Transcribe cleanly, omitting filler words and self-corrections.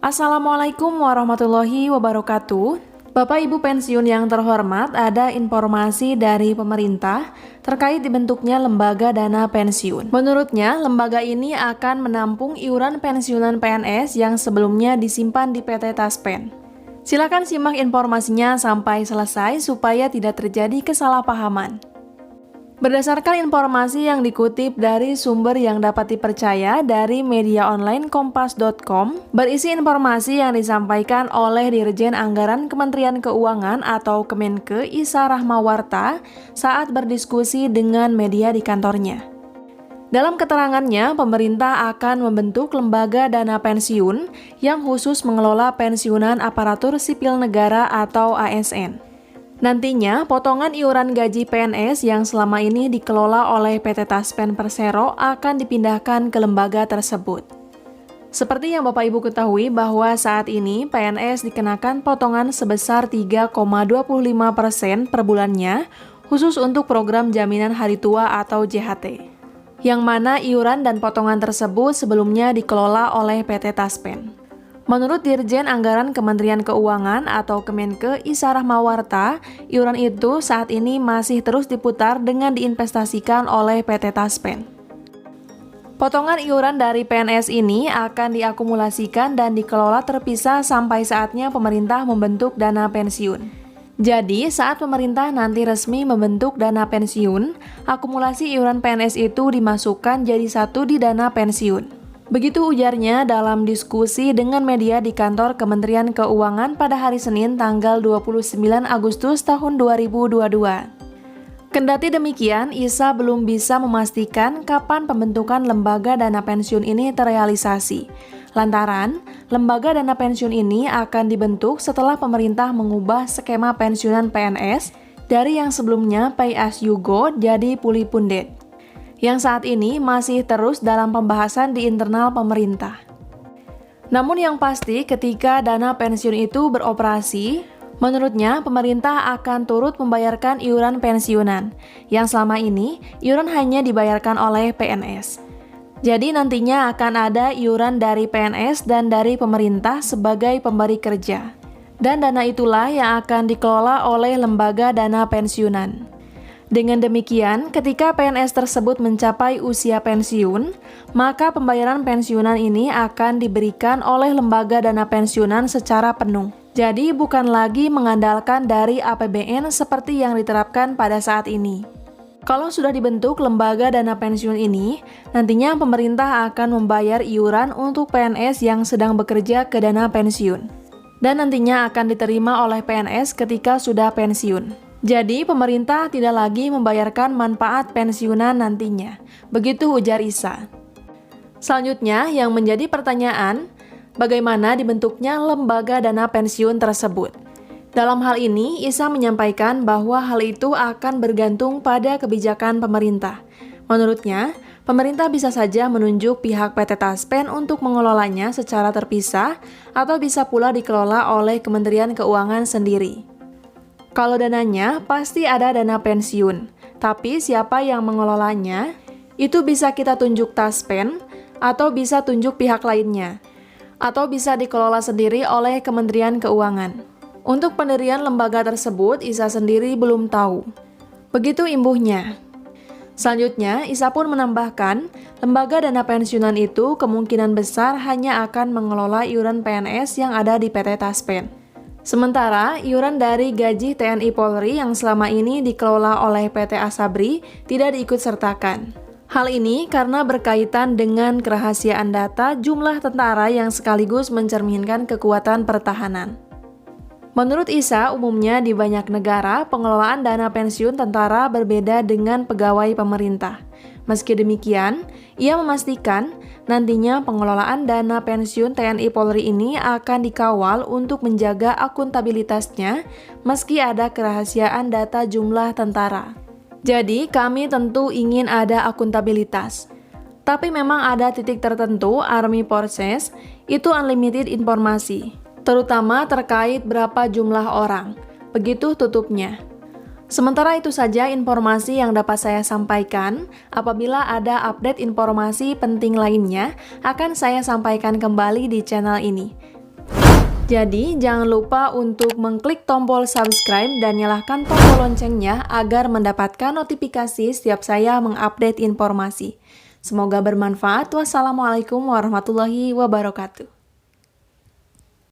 Assalamualaikum warahmatullahi wabarakatuh. Bapak Ibu pensiun yang terhormat, ada informasi dari pemerintah terkait dibentuknya lembaga dana pensiun. Menurutnya, lembaga ini akan menampung iuran pensiunan PNS yang sebelumnya disimpan di PT Taspen. Silakan simak informasinya sampai selesai supaya tidak terjadi kesalahpahaman. Berdasarkan informasi yang dikutip dari sumber yang dapat dipercaya dari media online kompas.com, berisi informasi yang disampaikan oleh Dirjen Anggaran Kementerian Keuangan atau Kemenke Isa Rahmawarta saat berdiskusi dengan media di kantornya. Dalam keterangannya, pemerintah akan membentuk lembaga dana pensiun yang khusus mengelola pensiunan aparatur sipil negara atau ASN. Nantinya, potongan iuran gaji PNS yang selama ini dikelola oleh PT Taspen Persero akan dipindahkan ke lembaga tersebut. Seperti yang Bapak Ibu ketahui bahwa saat ini PNS dikenakan potongan sebesar 3,25% per bulannya khusus untuk program jaminan hari tua atau JHT, yang mana iuran dan potongan tersebut sebelumnya dikelola oleh PT Taspen. Menurut Dirjen Anggaran Kementerian Keuangan atau Kemenke Isa Rahmawarta, iuran itu saat ini masih terus diputar dengan diinvestasikan oleh PT Taspen. Potongan iuran dari PNS ini akan diakumulasikan dan dikelola terpisah sampai saatnya pemerintah membentuk dana pensiun. Jadi, saat pemerintah nanti resmi membentuk dana pensiun, akumulasi iuran PNS itu dimasukkan jadi satu di dana pensiun. Begitu ujarnya dalam diskusi dengan media di kantor Kementerian Keuangan pada hari Senin tanggal 29 Agustus tahun 2022. Kendati demikian, Isa belum bisa memastikan kapan pembentukan lembaga dana pensiun ini terrealisasi. Lantaran, lembaga dana pensiun ini akan dibentuk setelah pemerintah mengubah skema pensiunan PNS dari yang sebelumnya pay as you go jadi fully funded, yang saat ini masih terus dalam pembahasan di internal pemerintah. Namun yang pasti ketika dana pensiun itu beroperasi, menurutnya pemerintah akan turut membayarkan iuran pensiunan, yang selama ini iuran hanya dibayarkan oleh PNS. Jadi nantinya akan ada iuran dari PNS dan dari pemerintah sebagai pemberi kerja. Dan dana itulah yang akan dikelola oleh lembaga dana pensiunan. Dengan demikian, ketika PNS tersebut mencapai usia pensiun, maka pembayaran pensiunan ini akan diberikan oleh lembaga dana pensiunan secara penuh. Jadi bukan lagi mengandalkan dari APBN seperti yang diterapkan pada saat ini. Kalau sudah dibentuk lembaga dana pensiun ini, nantinya pemerintah akan membayar iuran untuk PNS yang sedang bekerja ke dana pensiun. Dan nantinya akan diterima oleh PNS ketika sudah pensiun. Jadi, pemerintah tidak lagi membayarkan manfaat pensiunan nantinya. Begitu ujar Isa. Selanjutnya, yang menjadi pertanyaan, bagaimana dibentuknya lembaga dana pensiun tersebut? Dalam hal ini, Isa menyampaikan bahwa hal itu akan bergantung pada kebijakan pemerintah. Menurutnya, pemerintah bisa saja menunjuk pihak PT Taspen untuk mengelolanya secara terpisah atau bisa pula dikelola oleh Kementerian Keuangan sendiri. Kalau dananya, pasti ada dana pensiun. Tapi siapa yang mengelolanya, itu bisa kita tunjuk Taspen, atau bisa tunjuk pihak lainnya. Atau bisa dikelola sendiri oleh Kementerian Keuangan. Untuk pendirian lembaga tersebut, Isa sendiri belum tahu. Begitu imbuhnya. Selanjutnya, Isa pun menambahkan, lembaga dana pensiunan itu kemungkinan besar hanya akan mengelola iuran PNS yang ada di PT Taspen. Sementara, iuran dari gaji TNI Polri yang selama ini dikelola oleh PT Asabri tidak diikutsertakan. Hal ini karena berkaitan dengan kerahasiaan data jumlah tentara yang sekaligus mencerminkan kekuatan pertahanan. Menurut Isa, umumnya di banyak negara, pengelolaan dana pensiun tentara berbeda dengan pegawai pemerintah. Meski demikian, ia memastikan nantinya pengelolaan dana pensiun TNI Polri ini akan dikawal untuk menjaga akuntabilitasnya meski ada kerahasiaan data jumlah tentara. Jadi, kami tentu ingin ada akuntabilitas. Tapi memang ada titik tertentu Army Forces itu unlimited informasi, terutama terkait berapa jumlah orang. Begitu tutupnya. Sementara itu saja informasi yang dapat saya sampaikan. Apabila ada update informasi penting lainnya, akan saya sampaikan kembali di channel ini. Jadi, jangan lupa untuk mengklik tombol subscribe dan nyalakan tombol loncengnya agar mendapatkan notifikasi setiap saya mengupdate informasi. Semoga bermanfaat. Wassalamualaikum warahmatullahi wabarakatuh.